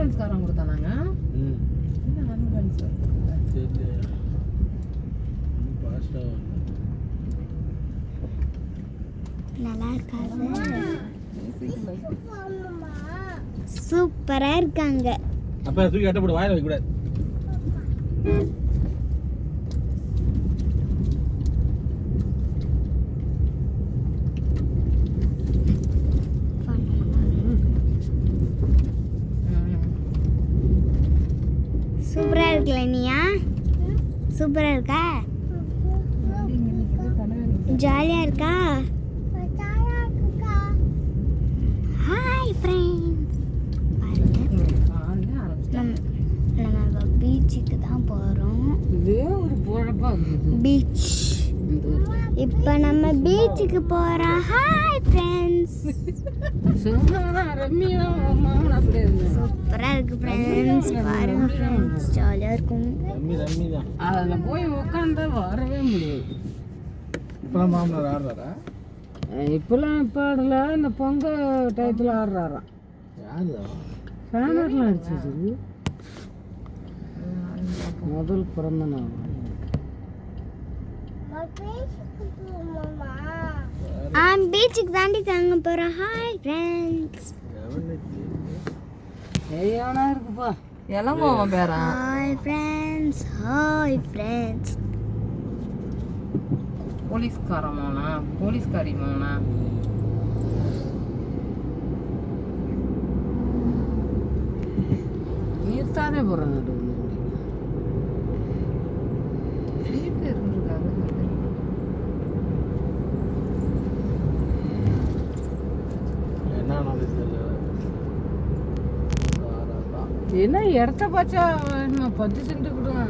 ஆம்புலன்ஸ்காரங்க கொடுத்தானாங்க. என்ன ஆம்புலன்ஸ் நல்லா இருக்காது. சூப்பரா இருக்காங்க. அப்ப தூக்கி கட்ட போடு, வாயில வைக்க கூடாது. சூப்பரா இருக்குல்ல நீயா? சூப்பரா இருக்கா? ஜாலியா இருக்கா? ஹாய் ஃப்ரெண்ட்ஸ், நம்ம பீச்சுக்கு தான் போகிறோம். பீச் இப்போ நம்ம பீச்சுக்கு போகிறோம். ஹாய் ஃப்ரெண்ட்ஸ், சூப்பராக இருக்கு ஃப்ரெண்ட்ஸ். பாருங்க ஃப்ரெண்ட்ஸ், ஜாலியாக இருக்கும். அதில் போய் உட்காந்தா வரவே முடியாது. இப்பெல்லாம் மாமனார் ஆடுறாரா? இப்பெல்லாம் இப்போ ஆடல, இந்த பொங்கல் டயத்தில் ஆடுறாராம். யாரு பேனர்லாம் அடிச்சிச்சு. முதல் பிறந்த நாள் பீச்சுக்கு தாண்டி தாங்க போகிறோம். ஹாய் ஃப்ரெண்ட்ஸ், சரியானா இருக்குப்பா. இளங்கோவன் பேரா? Hi friends, hi friends. போலீஸ்காரமானா போலீஸ்காரிமானா? நீர்த்தானே போகிறாங்க. என்ன இடத்த பார்த்தா 10 சென்ட் கொடுங்க.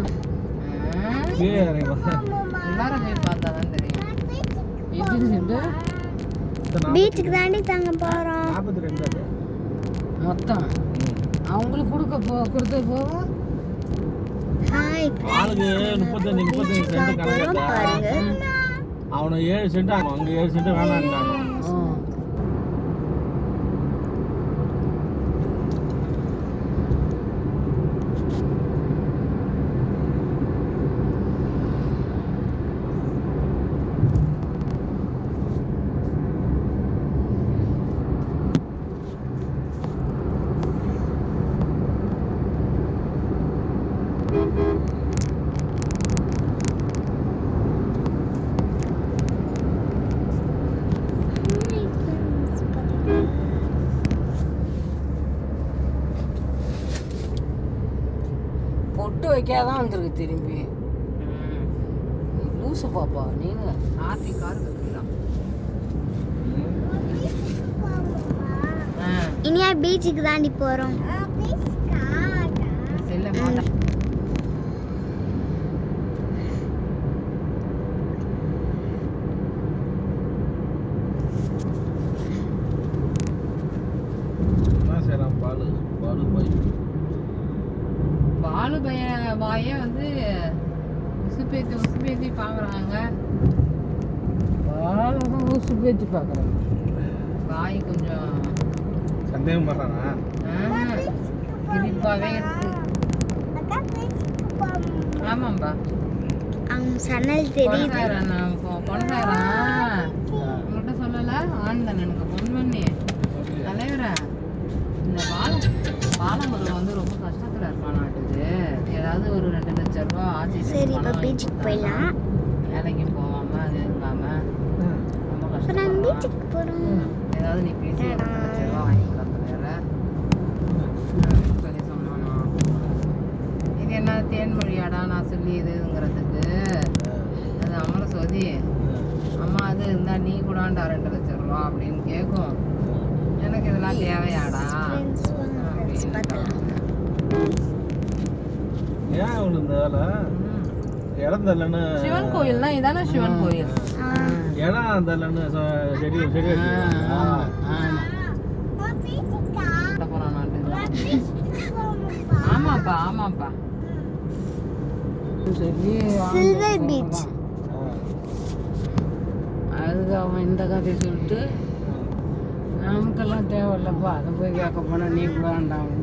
எல்லாரும் போய் பார்த்தா தான் தெரியும். 8 சென்ட் பீச்சுக்கு தாண்டி தாங்க போகிறோம். 42 மொத்தம் அவங்களுக்கு கொடுத்து போவோம். ஹாய் ஆளுக்கு 35 சென்ட் கணக்கு. பாருங்க, அவனை 7 சென்ட் ஆகும், அங்கே 7 சென்ட் வேணான்ட்டாங்க. பொட்டு வைக்காதான் வந்திருக்கு திரும்பி. லூசு பாப்பா நீங்க. ஆர்த்தி கார் கத்துக்கலாம். இனியா பீச்சுக்கு தாண்டி போகிறோம். செல்ல மாட்டேன். பாலு பாயே வந்து உசுப்பேத்தி பார்க்குறாங்க. பாலு தான் உசுப்பேத்தி பார்க்குறாங்க. பாய் கொஞ்சம் சந்தேகம் பண்றானா? கிரிப்பாவே இருக்கு. ஆமாம்பா, அவங்க சன்னல் தெரியுது. பொண்ணாயிரம் உங்கள்கிட்ட சொல்லலை. ஆனந்தன் எனக்கு பொண்ணு பண்ணி தலைவரா. இந்த பாலமுருகன் வந்து ரொம்ப கஷ்டத்தில் இருப்பானாட்டுது. ஏதாவது ஒரு 2 லட்சம் ரூபா ஆச்சு. சரி, இப்போ பீச்சுக்கு போயிடலாம். வேலைக்கு போகாம அது இல்லாம ரொம்ப கஷ்டம். பீச்சுக்கு போகிறோம். ஏதாவது நீ பேசி 2 லட்சம் ரூபா வாங்கிக்கலாம் வேற சொல்லி சொன்னானா. இது என்ன தேன்மொழியாடா நான் சொல்லி இதுங்கிறதுக்கு. அது அமர சோதி அம்மா அது இருந்தா நீ கூடாண்டா 2 லட்சம் ரூபா அப்படின்னு கேட்கும். எனக்கு இதெல்லாம் தேவையாடா? ஏன் அவனுக்கு இந்த வேலை? இடம் தரலன்னு சிவன் கோயில் தான். இதானே சிவன் கோயில். இடம் தரலன்னு செடி ஆமாப்பா ஆமாப்பா. சொல்லி சில்வர் பீச். அதுக்கு அவன் இந்த கதையை சொல்லிட்டு நமக்கெல்லாம் தேவையில்லப்பா. அதை போய் கேட்க போனால் நீ கூட வேண்டாம்.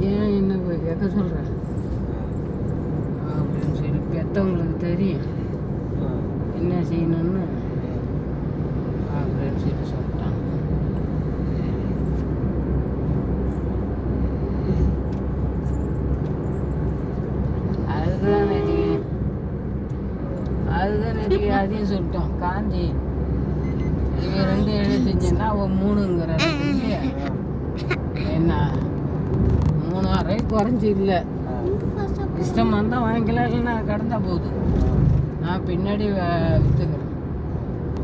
ஏன் என்ன போய் கேட்க சொல்கிறேன் அப்படின்னு சொல்லி பெற்றவங்களுக்கு தெரியும் என்ன செய்யணும்னு அப்படின்னு சொல்லி சொல்லிட்டாங்க. அதுதான் நேற்று அதையும் சொல்லிட்டோம். காந்தி இவன் 2.75ன்னா அவன் 3ங்கிற என்ன 3.5 குறைஞ்சி இல்லை. இஷ்டமாக இருந்தால் வாங்கிக்கலாம், இல்லைன்னா கடந்தா போகுது. நான் பின்னாடி விற்றுக்கிறேன்,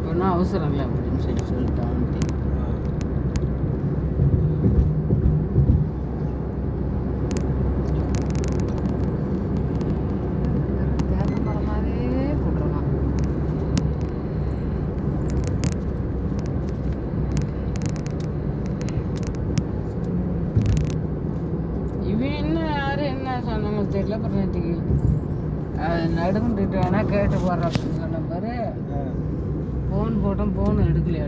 ஒன்றும் அவசரம் இல்லை அப்படின்னு சொல்லிட்டான். தெரியல நேற்றுக்கு அது நடுங்கிட்டு வேணா கேட்டு போடுற அப்படின்னு சொன்ன பாரு. ஃபோன் போட்டோம், ஃபோன் எடுக்குது.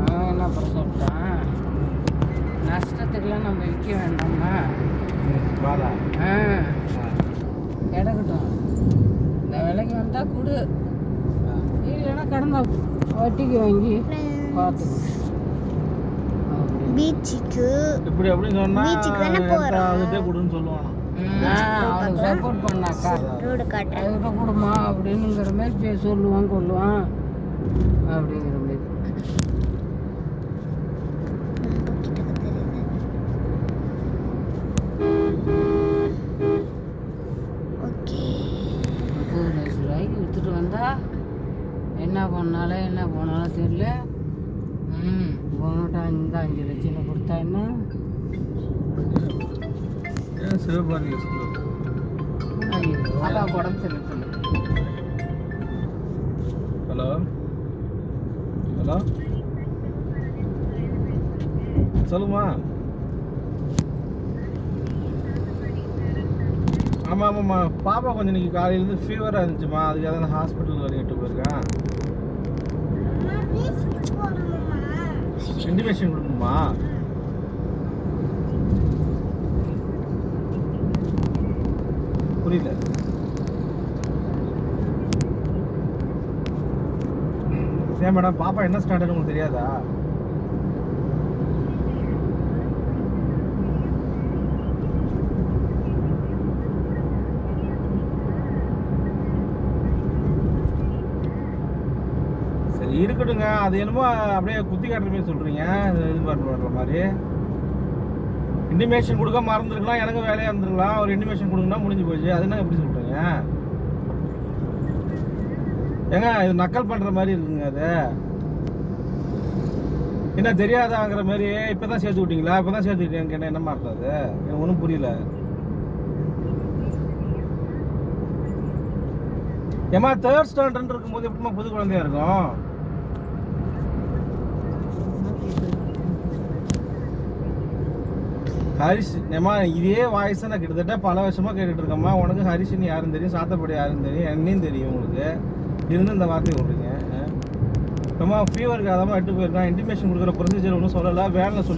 அவன் என்ன அப்புறம் சொல்லிட்டான், நஷ்டத்துக்குலாம் நம்ம விற்க வேண்டாம்மா, கிடக்கட்டும், இந்த விலைக்கு வந்தால் கொடு, இல்லைன்னா கடந்த வட்டிக்கு வாங்கி பார்த்துக்கணும். பீச்சுக்கு இப்படி அப்படின்னு சொன்னா பீச்சுக்கு தானே போறோம், அதுட்டே கொடுன்னு சொல்லுவான். அவனுக்கு சப்போர்ட் பண்ணாக்கா ரோடு காட்டுறேன் அதுக்கிட்ட கொடுமா அப்படின்னுங்கிற மாதிரி சொல்லுவான் கொள்ளுவான் அப்படிங்கிற மாதிரி. ஓகே 30 லட்ச ரூபாய்க்கு விற்றுட்டு வந்தா என்ன போனாலும் தெரியல. போனட்டா இந்த 5 லட்சம் கொடுத்தா என்ன சிவபாரி அதான் உடம்பு செலுத்தல. ஹலோ சொல்லுமா. ஆமாம்மா, பாப்பா கொஞ்சம் இன்னைக்கு காலையிலேருந்து ஃபீவராக இருந்துச்சுமா, அதுக்காக தான் ஹாஸ்பிட்டல் வரைக்கும் எட்டு போயிருக்கேன். இன்டிமேஷன் கொடுக்கணுமா? புரியல. சரி மேடம், பாப்பா என்ன ஸ்டாண்டர்ட் உங்களுக்கு தெரியாதா? சரி இருக்கட்டுங்க, அது என்னமோ அப்படியே குத்தி காட்டுற மாதிரி சொல்றீங்க, இது பண்ணுற மாதிரி. இன்டிமேஷன் கொடுக்க மறந்துருக்கலாம், எனக்கு வேலையாக இருந்துருக்கலாம். ஒரு இன்டிமேஷன் கொடுங்கன்னா முடிஞ்சு போச்சு, அது என்ன எப்படி சொல்கிறீங்க? ஏங்க இது நக்கல் பண்ணுற மாதிரி இருக்குங்க. அது என்ன தெரியாதாங்கிற மாதிரி இப்போ தான் சேர்த்து விட்டீங்களா? இப்போ தான் சேர்த்துக்கிட்டேன்னு என்ன மாதிரி அது எனக்கு ஒன்றும் புரியல. ஏமா 3rd ஸ்டாண்டர்ட் இருக்கும்போது எப்படிமா புது குழந்தையா இருக்கும்? ஹரிஷ் ஏமா இதே வாய்ஸை நான் கிட்டத்தட்ட பல வருஷமாக கேட்டுட்டு இருக்கேம்மா. உனக்கு ஹரிஷ்னு யாரும் தெரியும், சாத்தப்படி யாரும் தெரியும், என்னையும் தெரியும். உங்களுக்கு இருந்து இந்த வார்த்தையை விட்றீங்க. ஏமா ஃபீவருக்கு அதாம்மா எட்டு போயிருக்கான், இன்டிமேஷன் கொடுக்குற ப்ரொசீஜர் ஒன்றும் சொல்லலை, வேனில் சொல்லி